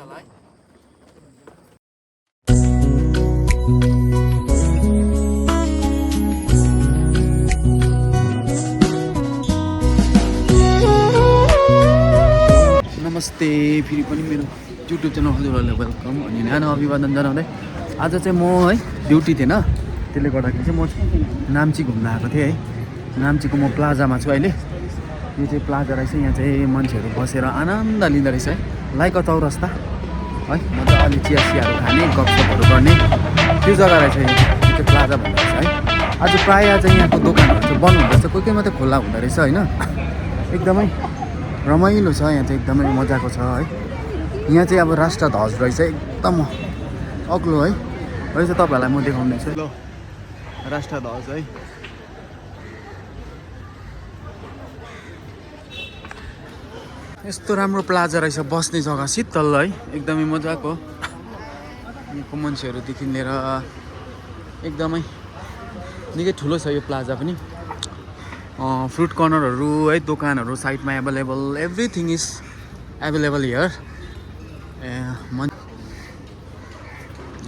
होला है। नमस्ते, फेरि पनि मेरो युट्युब च्यानल हजुरहरूलाई वेलकम अनि न्यानो अभिवादन जनाउँदै आज चाहिँ म है ड्युटी थिएन, त्यसले गर्दाखेरि चाहिँ म नाम्ची घुम्न आएको थिएँ है। नाम्चीको म प्लाजामा छु अहिले। यो चाहिँ प्लाजा रहेछ, यहाँ चाहिँ मान्छेहरू बसेर आनन्द लिँदो रहेछ है, लाइक अ चौरस्ता है। मजाले चिया सियाहरू खाने, गफसफहरू गर्ने त्यो जग्गा रहेछ। यो चाहिँ प्लाजा भन्ने रहेछ है। आज प्रायः चाहिँ यहाँको दोकानहरू चाहिँ बन्द हुँदो रहेछ, कोही कोही मात्रै खुल्ला हुँदो रहेछ होइन। एकदमै रमाइलो छ यहाँ चाहिँ, एकदमै मजाको छ है। यहाँ चाहिँ अब राष्ट्रध्वज रहेछ, एकदम अग्लो है रहेछ। तपाईँहरूलाई म देखाउँदैछु ल, राष्ट्रध्वज है। यस्तो राम्रो प्लाजा रहेछ, बस्ने जग्गा शीतल है, एकदमै मजाको। यहाँको मान्छेहरूदेखि लिएर एकदमै निकै ठुलो छ यो प्लाजा पनि। फ्रुट कर्नरहरू है, दोकानहरू साइडमा available, everything is available here.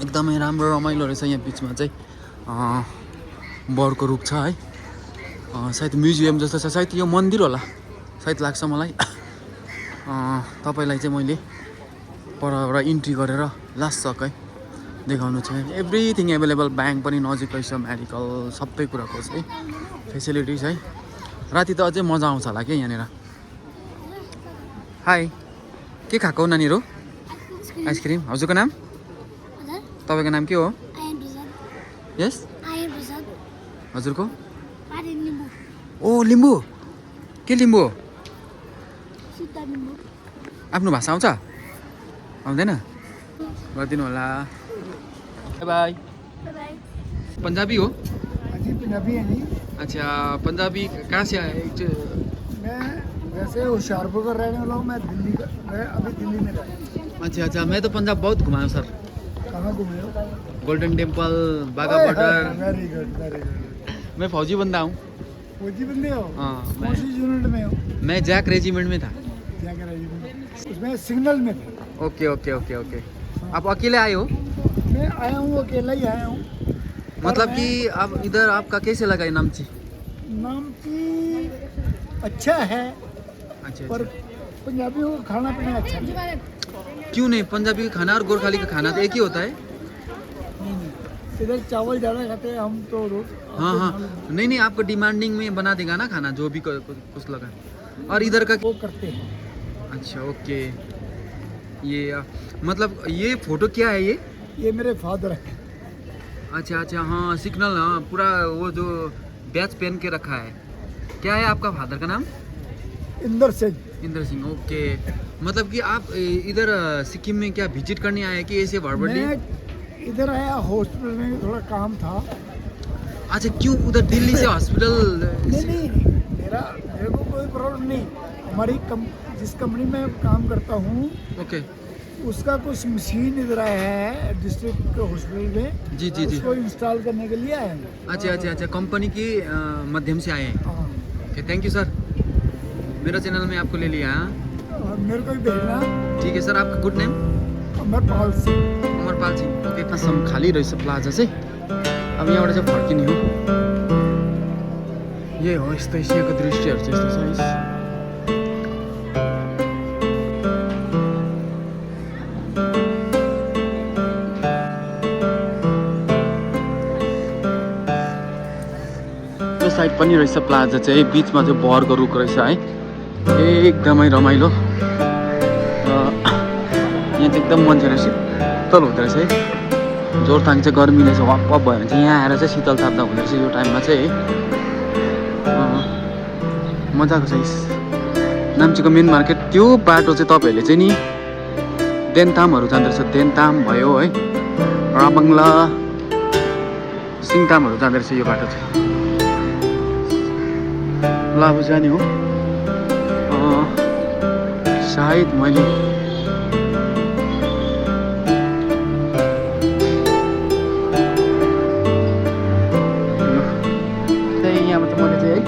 एकदमै राम्रो रमाइलो रहेछ। यहाँ बिचमा चाहिँ बरको रुख छ है, सायद म्युजियम जस्तो छ, सायद यो मन्दिर होला सायद लाग्छ मलाई। तपाईँलाई चाहिँ मैले परबाट इन्ट्री गरेर लास्ट तक है देखाउनु छ। एभ्रिथिङ एभाइलेबल, ब्याङ्क पनि नजिक रहेछ, मेडिकल सबै कुराको चाहिँ फेसिलिटिज है। राति त अझै मजा आउँछ होला कि यहाँनिर। हाई, के खाएको नानीहरू? आइसक्रिम। हजुरको नाम? तपाईँको नाम के हो? यस, हजुरको? ओ लिम्बू, के लिम्बू? आफ्नो भाषा आउँछ? आउँदैन? गरिदिनु होला। बाई। पंजाबी हो? जी पंजाबी है जी। अच्छा, पंजाबी कहाँ से आए? मैं वैसे होशियारपुर का रहने वाला हूँ। मैं अभी दिल्ली में रहता हूँ। अच्छा अच्छा, मैं तो पंजाब बहुत घुमा हूँ सर। कहाँ घूमे हो? Golden temple, Wagah border. Very good very good. मैं फौजी बंदा हूँ। फौजी बंदे हो? हाँ, कौन सी यूनिट में हो? मैं जैक रेजिमेंट में था। क्या कर रही? उसमें सिग्नल में था। Okay okay okay okay. आप अकेले आए हो? मैं आया हूँ, अकेला ही आया हूँ। मतलब कि आप इधर, आपका कैसे लगा ये नामची? नामची अच्छा है, अच्छा पर अच्छा। पंजाबियों का खाना पीना अच्छा नहीं है। क्यों नहीं? पंजाबी का खाना और गोरखाली का खाना तो एक ही होता है। इधर चावल ज़्यादा खाते हैं, हम तो रोज। हाँ हाँ, नहीं नहीं, आपको डिमांडिंग में बना देगा ना खाना, जो भी कुछ लगा। और इधर का वो करते हैं। अच्छा ओके। ये मतलब ये फोटो क्या है ये मेरे फादर है। अच्छा अच्छा, हाँ सिग्नल, हाँ पूरा वो जो बैच पहन के रखा है। क्या है आपका फादर का नाम? इंदर सिंह। इंदर सिंह, ओके। मतलब कि आप इधर सिक्किम में क्या विजिट करने आए कि ऐसे वर्बली? मैं इधर आया, हॉस्पिटल में थोड़ा काम था। अच्छा, क्यों उधर दिल्ली से हॉस्पिटल? नहीं, मेरे को कोई प्रॉब्लम नहीं। हमारी जिस कंपनी में काम करता हूँ, ओके, उसका कुछ मशीन इधर आया है डिस्ट्रिक्ट हॉस्पिटल में। जी जी जी। उसको इंस्टॉल करने के लिए आए हैं। अच्छा अच्छा अच्छा, कंपनी के माध्यम से आए हैं। हाँ, ओके, थैंक यू सर, मेरा चैनल में आपको ले लिया। और मेरे को भी भेजना। ठीक है सर, आपका good name? Amarpal Singh. Amarpal Singh, okay. कसम खाली रहेछ प्लाजा चाहिँ। अब यहाँबाट चाहिँ फर्किने हो। यही हो, यस्तै यहाँको दृश्यहरू चाहिँ यस्तो छ। यो साइड पनि रहेछ प्लाजा चाहिँ, बिचमा चाहिँ बरको रुख रहेछ है, एकदमै रमाइलो। यहाँ चाहिँ एकदम मान्छेहरू शीतल हुँदो रहेछ है। जोरथाङ चाहिँ गर्मीले चाहिँ वाप वाप भयो भने चाहिँ यहाँ आएर चाहिँ शीतल ताप्दा हुँदो रहेछ यो टाइममा चाहिँ है। मजाको छ। नाम्चीको मेन मार्केट, त्यो बाटो चाहिँ तपाईँहरूले चाहिँ नि देन्तामहरू जाँदो रहेछ। देन्ताम भयो है, राबङ्ला, सिङतामहरू जाँदो रहेछ यो बाटो चाहिँ। ल अब जाने हो सायद। मैले यहाँबाट मैले चाहिँ है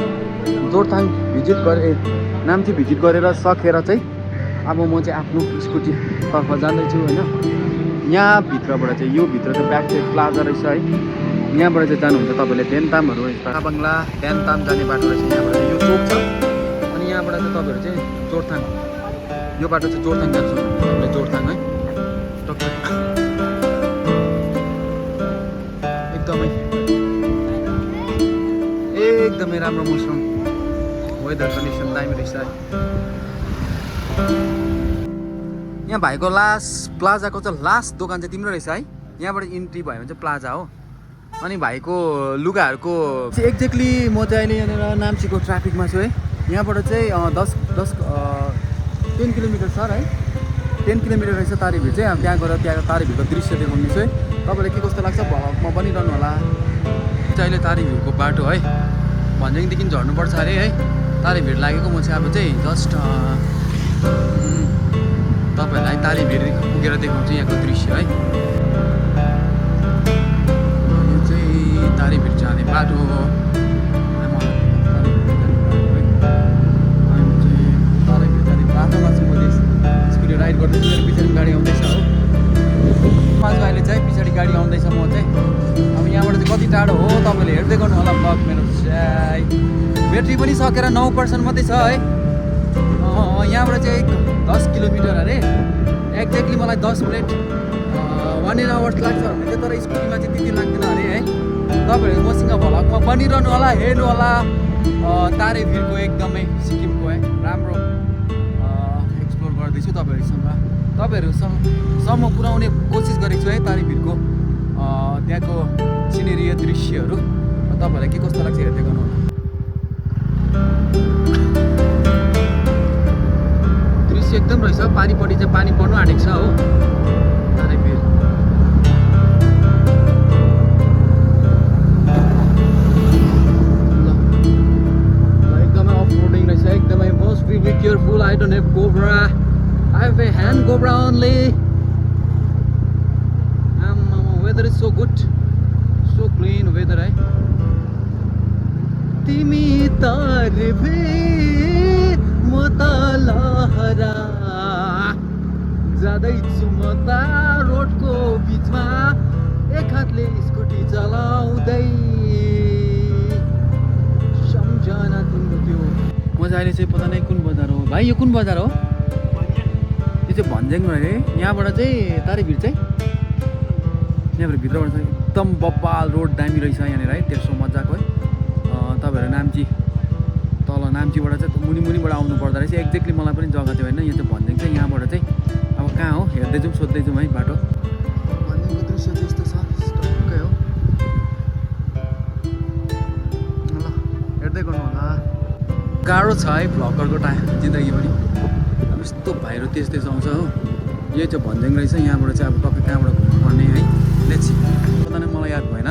जोरथाङ भिजिट गरेँ, नाम्ची भिजिट गरेर सकेर चाहिँ अब म चाहिँ आफ्नो स्कुटीतर्फ जाँदैछु होइन। यहाँ भित्रबाट चाहिँ यो भित्र चाहिँ ब्याक साइड प्लाजा रहेछ है। यहाँबाट चाहिँ जानुहुन्छ तपाईँले देन्तामहरू बङ्गला देन्ताम जाने बाटो रहेछ। यहाँबाट चाहिँ यो चोक छ अनि यहाँबाट चाहिँ तपाईँहरू चाहिँ जोरथाङ, यो बाटो चाहिँ जोरथाङ जान्छ तपाईँले जोरथाङ है। एकदमै राम्रो मौसम, वेदर कन्डिसन दामी रहेछ है। यहाँ भाइको प्लाजाको चाहिँ लास्ट दोकान चाहिँ तिम्रो रहेछ है। यहाँबाट इन्ट्री भयो भने चाहिँ प्लाजा हो। अनि भाइको लुगाहरूको एक्ज्याक्टली म चाहिँ अहिले यहाँनिर नाम्चीको ट्राफिकमा छु है। यहाँबाट चाहिँ 10 किलोमिटर छ है। 10 किलोमिटर रहेछ तारेभिर चाहिँ। अब त्यहाँ गएर त्यहाँ तारेभिरको दृश्य देखाउने छु है। तपाईँलाई के कस्तो लाग्छ भ्लगमा बनिरहनु होला। चाहिँ अहिले तारेभिरको बाटो है, भन्ज्याङदेखि झर्नुपर्छ अरे है। तारेभिर लागेको म चाहिँ अब चाहिँ जस्ट तपाईँहरूलाई तारेभिर पुगेर देखाउँछु यहाँको दृश्य है। यो चाहिँ तारेभिर जाने बाटो हो। तारेभिर जाने बाटोमा चाहिँ मैले स्कुटी राइड गर्दैछु। मेरो पछाडि गाडी आउँदैछ हो। माझमा अहिले चाहिँ पछाडि गाडी आउँदैछ। म चाहिँ अब यहाँबाट चाहिँ कति टाढो हो तपाईँले हेर्दै गर्नु होला ब्लग मेरो। ब्याट्री पनि सकेर 9% मात्रै छ है। यहाँबाट चाहिँ 10 किलोमिटर अरे। एक्ज्याक्टली मलाई 10 मिनट 1 आवर्स लाग्छ भने चाहिँ, तर स्कुटीमा चाहिँ त्यति लाग्दैन अरे है। तपाईँहरू मसँग भ्लगमा बनिरहनु होला, हेर्नु होला। तारेभिरको एकदमै सिक्किमको है राम्रो एक्सप्लोर गर्दैछु तपाईँहरूसम्म पुर्याउने कोसिस गरेको छु है। तारेभिरको त्यहाँको सिनेरी दृश्यहरू तपाईँहरूलाई के कस्तो लाग्छ हेर्दै गर्नु होला। दृश्य एकदम रहेछ। पानीपट्टि चाहिँ पानी पर्नु आँटेको छ हो तारेभिर। ल एकदमै अफ रोडिङ रहेछ। एकदमै must be be careful. I don't have cobra, I have a hand cobra only. Weather is so good, so clean weather है। तिमी तारेभिर म त लहरा जाँदैछु म त रोडको बिचमा एक हातले स्कुटी चलाउँदै सम्झना तिम्रो त्यो। म चाहिँ अहिले चाहिँ पता नै कुन बजार हो भाइ। यो कुन बजार हो? यो चाहिँ भन्ज्याङ अरे। यहाँबाट चाहिँ तारेभिर चाहिँ यहाँबाट भित्रबाट चाहिँ एकदम बब्बाल रोड दामी रहेछ यहाँनिर है। तेर्सो मजाको है। तपाईँहरू नाम्ची तल नाम्चीबाट चाहिँ मुनिबाट आउनु पर्दो रहेछ। एक्ज्याक्टली मलाई पनि जग्गा थियो होइन। यो चाहिँ भन्ज्याङ चाहिँ यहाँबाट चाहिँ अब कहाँ हो हेर्दै जाउँ, सोध्दै जाउँ है बाटो। भन्ज्याङको दृश्य चाहिँ यस्तो छ, टक्कै हो। ल हेर्दै गर्नु होला। गाह्रो छ है भ्लगरको जिन्दगी पनि। अब यस्तो भाइहरू त्यस्तै आउँछ हो। यो चाहिँ भन्ज्याङ रहेछ। यहाँबाट चाहिँ अब टक्कै कहाँबाट घुम्नुपर्ने है। Let's see. पता नै मलाई याद भएन।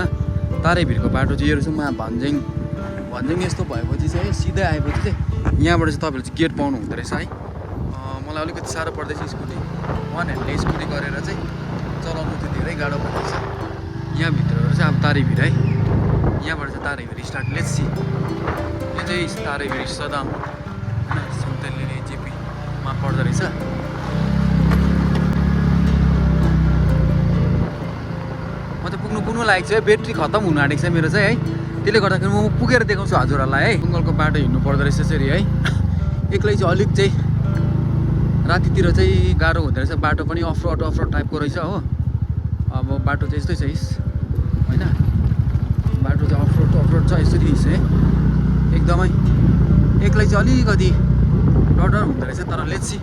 तारेभिरको बाटो चाहिँ यो रहेछ। भन्ज्याङ यस्तो भएपछि चाहिँ सिधै आएपछि चाहिँ यहाँबाट चाहिँ तपाईँहरू चाहिँ गेट पाउनु हुँदो रहेछ है। मलाई अलिकति साह्रो पर्दैछ स्कुटी वान ह्यान्डले स्कुटी गरेर चाहिँ चलाउनु चाहिँ धेरै गाह्रो पर्दैछ। यहाँभित्र चाहिँ अब तारेभिर है। यहाँबाट चाहिँ तारेभिर स्टार्ट। Let's see. यो चाहिँ तारेभिर सदाम होइन सन्तले जेपीमा पर्दो रहेछ। म चाहिँ पुग्नु लागेको छु है। ब्याट्री खत्तम हुनु आँटेको छ मेरो चाहिँ है। त्यसले गर्दाखेरि म पुगेर देखाउँछु हजुरहरूलाई है। बङ्गालको बाटो हिँड्नु पर्दो रहेछ यसरी है। एक्लै चाहिँ अलिक चाहिँ रातितिर चाहिँ गाह्रो हुँदो रहेछ। बाटो पनि अफरोड टाइपको रहेछ हो। अब बाटो चाहिँ यस्तै छ होइन। बाटो चाहिँ अफरोड छ यसरी है। एकदमै एक्लै चाहिँ अलिकति डर हुँदो रहेछ। तर लेट्स सी।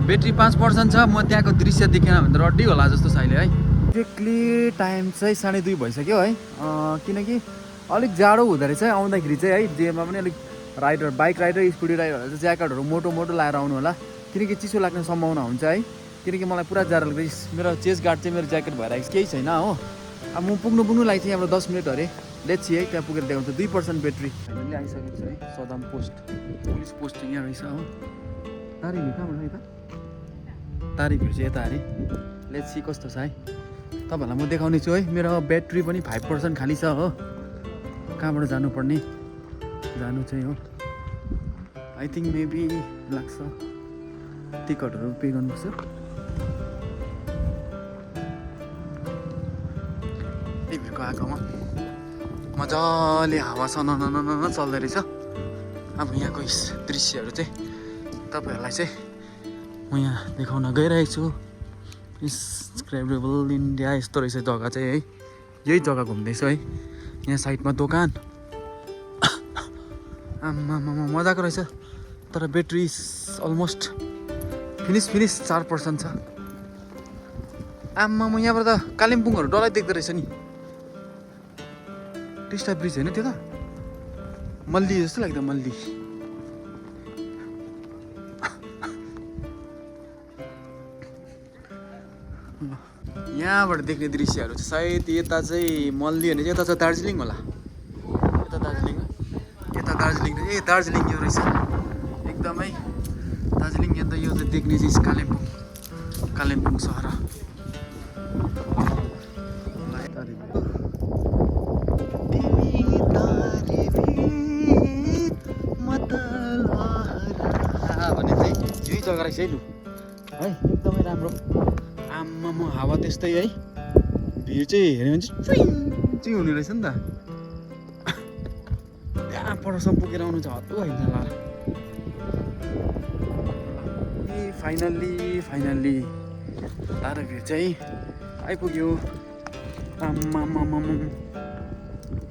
ब्याट्री 5% छ। म त्यहाँको दृश्य देखेन भने त रड्डी होला जस्तो छ अहिले है। एक्ज्याक्टली टाइम चाहिँ 2:30 भइसक्यो है। किनकि अलिक जाडो हुँदो रहेछ है आउँदाखेरि चाहिँ है। जेमा पनि अलिक बाइक राइडर स्कुटी राइडरहरू चाहिँ ज्याकेटहरू मोटो लाएर आउनु होला। किनकि चिसो लाग्ने सम्भावना हुन्छ है। किनकि मलाई पुरा जाडो लाग्छ। मेरो चेस्ट गार्ड चाहिँ मेरो ज्याकेट भएर केही छैन हो। अब म पुग्नु लागि चाहिँ यहाँबाट 10 मिनट अरे। लेट्स सी है। त्यहाँ पुगेर देखाउँछ। 2% ब्याट्री फाइनली आइसकेको छ है। सदाम पोस्ट पुलिस पोस्ट चाहिँ यहाँ रहेछ हो। तारेभिर कहाँबाट यता? तारेभिर चाहिँ यता अरे। लेट्स सी कस्तो छ है। तपाईँहरूलाई म देखाउने छु है। मेरो ब्याट्री पनि 5% खाली छ हो। कहाँबाट जानुपर्ने जानु चाहिँ हो। आई थिङ्क मेबी लाग्छ टिकटहरू पे गर्नुपर्छ। भिरको आगोमा मजाले हावा सनन चल्दो रहेछ। अब यहाँको दृश्यहरू चाहिँ तपाईँहरूलाई चाहिँ म यहाँ देखाउन गइरहेको छु। इन्क्रेडिबल इन्डिया यस्तो रहेछ जग्गा चाहिँ है। यही जग्गा घुम्दैछु है। यहाँ साइडमा दोकान आम्मामा मजाको रहेछ। तर ब्याट्री अलमोस्ट फिनिस 4% छ। आम्मामा यहाँबाट त कालिम्पोङहरू डल्लै देख्दो रहेछ नि। टिस्टा ब्रिज होइन त्यो त मल्ली जस्तो लाग्छ मल्ली। यहाँबाट देख्ने दृश्यहरू चाहिँ सायद यता चाहिँ मल्ली भने चाहिँ यता छ दार्जिलिङ होला। यता दार्जिलिङ ए दार्जिलिङ यो रहेछ एकदमै दार्जिलिङ। यहाँ त यो चाहिँ देख्ने चाहिँ कालिम्पोङ सहर। भने चाहिँ यही जग्गा रहेछ है लु है एकदमै राम्रो। आम्मामा हावा त्यस्तै है। भिड चाहिँ हेऱ्यो भने चाहिँ हुने रहेछ नि त। त्यहाँ परसम्म पुगेर आउनु चाहिँ हत्तु होइन होला। फाइनल्ली तारा भिड चाहिँ आइपुग्यो। आम्मामा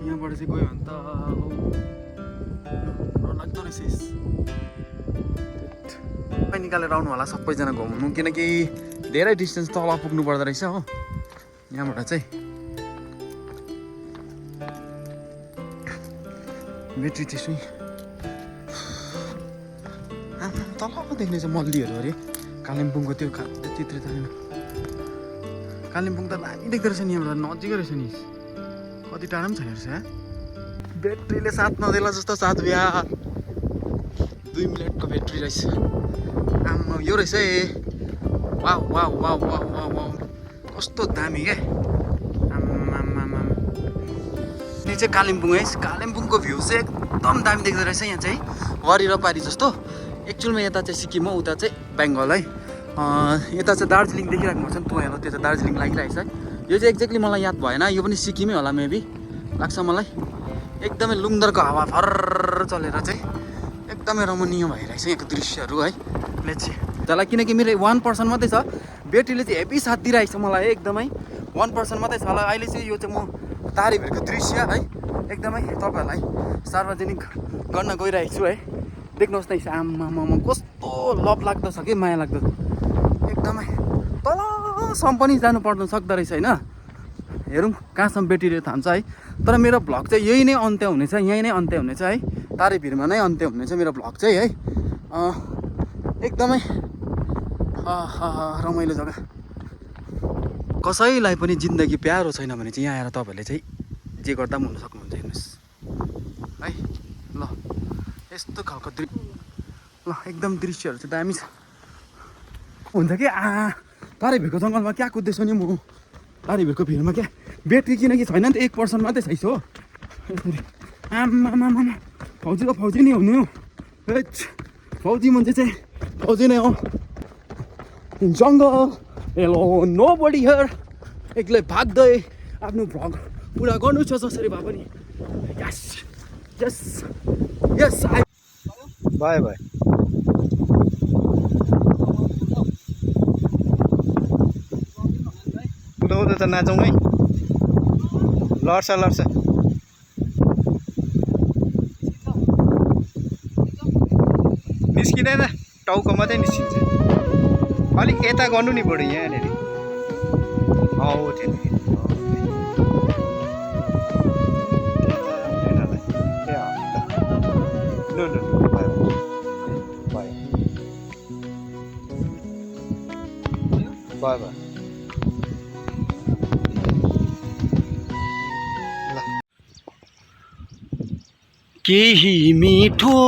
यहाँबाट चाहिँ गयो भने त लाग्दो रहेछ। निकालेर आउनु होला सबैजना घुम्नु, किनकि धेरै डिस्टेन्स तल पुग्नु पर्दो रहेछ हो। यहाँबाट चाहिँ ब्याट्री त्यसै तल देख्ने चाहिँ मल्लीहरू अरे कालिम्पोङको त्यो चित्र त कालिम्पोङ त दामी देख्दो रहेछ नि। यहाँबाट नजिकै रहेछ नि, कति टाढा पनि छैन रहेछ। ब्याट्रीले साथ नदेला जस्तो साथ बिहा 2 मिनटको ब्याट्री रहेछ। आम्मा यो रहेछ है। Wow wow wow wow wow wow कस्तो दामी क्या। आम्मामा यो चाहिँ कालिम्पोङ है। कालिम्पोङको भ्यू चाहिँ एकदम दामी देख्दो रहेछ। यहाँ चाहिँ वरि र पारी जस्तो। एक्चुअलमा यता चाहिँ सिक्किम हो, उता चाहिँ बेङ्गल है। यता चाहिँ दार्जिलिङ देखिराख्नु पर्छ नि त्यो हेलो, त्यो चाहिँ दार्जिलिङ लागिरहेछ है। यो चाहिँ एक्ज्याक्टली मलाई याद भएन, यो पनि सिक्किमै होला मेबी लाग्छ मलाई। एकदमै लुङदरको हावा फर्र चलेर चाहिँ एकदमै रमणीय भइरहेछ यहाँको दृश्यहरू है। त्यसलाई किनकि मेरो 1% मात्रै छ, ब्याट्रीले चाहिँ हेभी साथ दिइरहेको छ मलाई एकदमै। 1% मात्रै छ होला अहिले चाहिँ। यो चाहिँ म तारेभिरको दृश्य है एकदमै तपाईँहरूलाई सार्वजनिक गर्न गइरहेको छु है। देख्नुहोस् न आम्मामा कस्तो लभ लाग्दो छ कि माया लाग्दो एकदमै। तलसम्म पनि जानु पर्नु सक्दो रहेछ होइन। हेरौँ कहाँसम्म ब्याट्रीले थाम्छ है। तर मेरो भ्लग चाहिँ यही नै अन्त्य हुनेछ, यहीँ नै अन्त्य हुनेछ है। तारेभिरमा नै अन्त्य हुनेछ मेरो भ्लग चाहिँ है। एकदमै रमाइलो जग्गा। कसैलाई पनि जिन्दगी प्यारो छैन भने चाहिँ यहाँ आएर तपाईँहरूले चाहिँ जे गर्दा पनि हुन सक्नुहुन्छ। हेर्नुहोस् है ल यस्तो खालको ल एकदम दृश्यहरू चाहिँ दामी छ। हुन्छ कि तारेभिरको जङ्गलमा क्या कुद्दैछु नि म। तारेभिरको भिरमा क्या ब्याट्री किनकि छैन नि त 1% मात्रै छैछ हो। आम्मामा फौजी त फौजी नै हुने हो। फौजी मान्छे चाहिँ फौजी नै हो। जङ्गल हेलो नो बडी हियर। एक्लै भाग्दै आफ्नो भ्लग पुरा गर्नु छ जसरी भए पनि। यस यस यस बाई बाई। उदाउँदा त नाचौँ है। लड्छ निस्किँदैन, टाउको मात्रै निस्किन्छ। अलिक यता गर्नु नि बढी यहाँनिर। हो त्यति बाई बाई। केही मिठो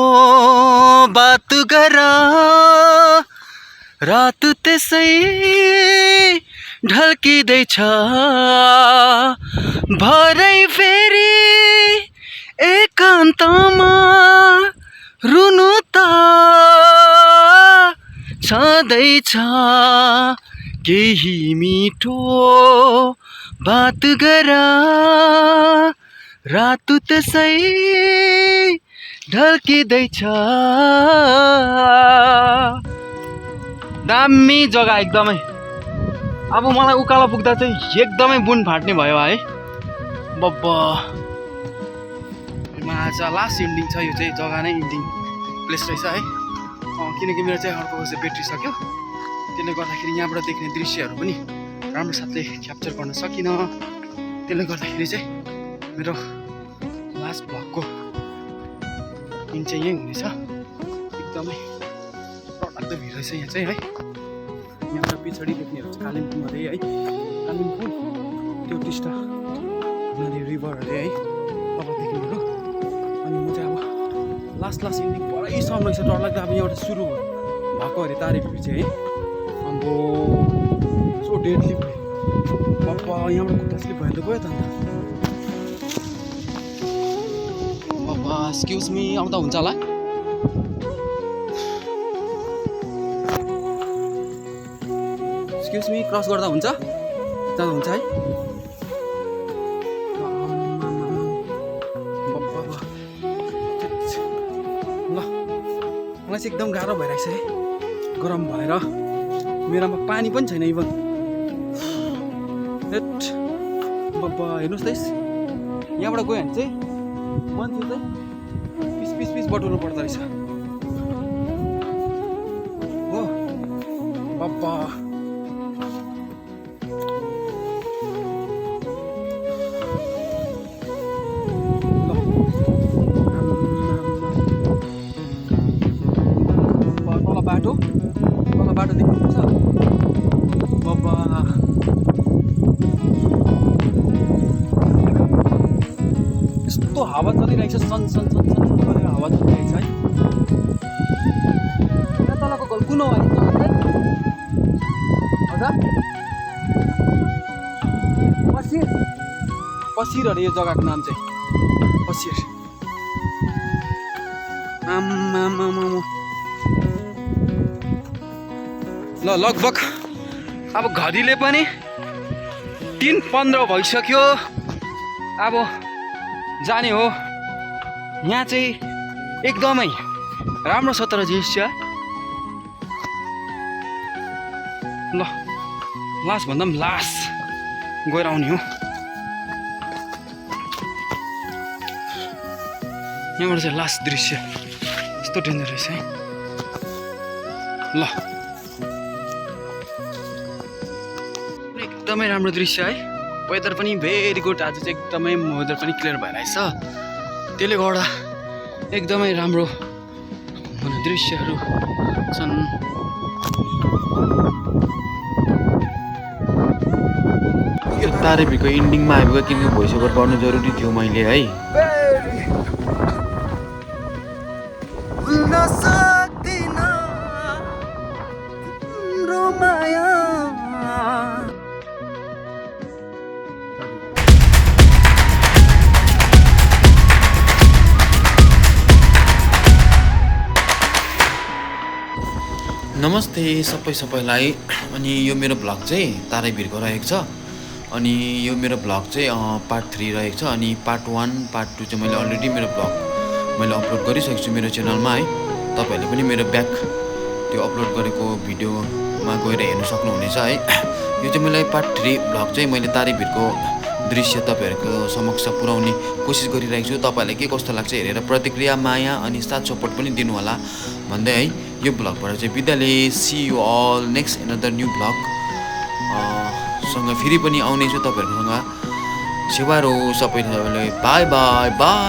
बात गर रात त्यसै ढल्किँदैछ भरै फेरि एकान्तमा रुनु त छ छँदैछ केही मिठो बात गर रात त्यसै ढल्किँदैछ दामी जग्गा एकदमै अब मलाई उकालो पुग्दा चाहिँ एकदमै बुन फाट्ने भयो है बब्बा आज लास्ट इन्डिङ छ यो चाहिँ जग्गा नै इन्डिङ प्लेस रहेछ है किनकि मेरो चाहिँ अर्को चाहिँ ब्याट्री सक्यो त्यसले गर्दाखेरि यहाँबाट देख्ने दृश्यहरू पनि राम्रो साथले क्याप्चर गर्न सकिनँ त्यसले गर्दाखेरि चाहिँ मेरो लास्ट भ्लगको दिन चाहिँ यही हुनेछ एकदमै डरलाग्दो भिड रहेछ यहाँ चाहिँ है यहाँबाट पछाडि देख्नेहरू चाहिँ कालिम्पोङ अरे है कालिम्पोङ त्यो टिस्टा नदी रिभर अरे है तल देख्नेहरू अनि म चाहिँ अब लास्ट इन्डिङ परैसम्म रहेछ डरलाग्दो अब यहाँबाट सुरु भएको अरे तारे भिड चाहिँ है अब सो डेडली पप्पा यहाँबाट खुट्टा स्लिप भयो त गयो त अन्त पप्पा एक्सक्युज मी आउँदा हुन्छ होला एक्सक्युज मी क्रस गर्दा हुन्छ जाँदा हुन्छ है ल मलाई चाहिँ एकदम गाह्रो भइरहेछ है गरम भएर मेरोमा पानी पनि छैन इभन बब्बा हेर्नुहोस् त यहाँबाट गयो भने चाहिँ मान्छे चाहिँ पिस बटुल्नु पर्दो रहेछ हो बब्बा तल बाटो देख्नुहुन्छ बब्बा यस्तो हावा चलिरहेको छ सन गरेर हावा चलिरहेको छ है यहाँ तलको घर कुन हो है हजुर पसिर अरे यो जग्गाको नाम चाहिँ पसिर आम्मामामा ल लगभग अब घडीले पनि 3:15 भइसक्यो अब जाने हो यहाँ चाहिँ एकदमै राम्रो छ तर दृश्य ल लास्ट भन्दा पनि लास्ट गएर आउने हो यहाँबाट चाहिँ लास्ट दृश्य यस्तो डेन्जर रहेछ है ल एकदमै राम्रो दृश्य है वेदर पनि भेरी गुड आज चाहिँ एकदमै वेदर पनि क्लियर भइरहेछ त्यसले गर्दा एकदमै राम्रो दृश्यहरू छन् यो तारेभिरको इन्डिङमा आइपुग्यो किनकि भोइस ओभर गर्नु जरुरी थियो मैले है नमस्ते सबैलाई अनि यो मेरो भ्लग चाहिँ तारेभिरको रहेको छ अनि यो मेरो भ्लग चाहिँ पार्ट 3 रहेको छ अनि पार्ट 1 पार्ट 2 चाहिँ मैले अलरेडी मेरो भ्लग मैले अपलोड गरिसकेको छु मेरो च्यानलमा है तपाईहरुले पनि मेरो ब्याक त्यो अपलोड गरेको भिडियोमा गएर हेर्न सक्नुहुनेछ है यो चाहिँ मैले पार्ट 3 भ्लग चाहिँ मैले तारेभिरको दृश्य तपाईहरुको समक्ष पुर्याउने कोसिस गरिरहेको छु तपाईहरुलाई के कस्तो लाग्छ हेरेर प्रतिक्रिया माया अनि साथ सपोर्ट पनि दिनु होला भन्दै है यो भ्लगबाट चाहिँ बिदाले see you all next another new vlog सँग फेरि पनि आउने छु तपाईहरुसँग सेवारो सबैलाई बाई बाई बाई।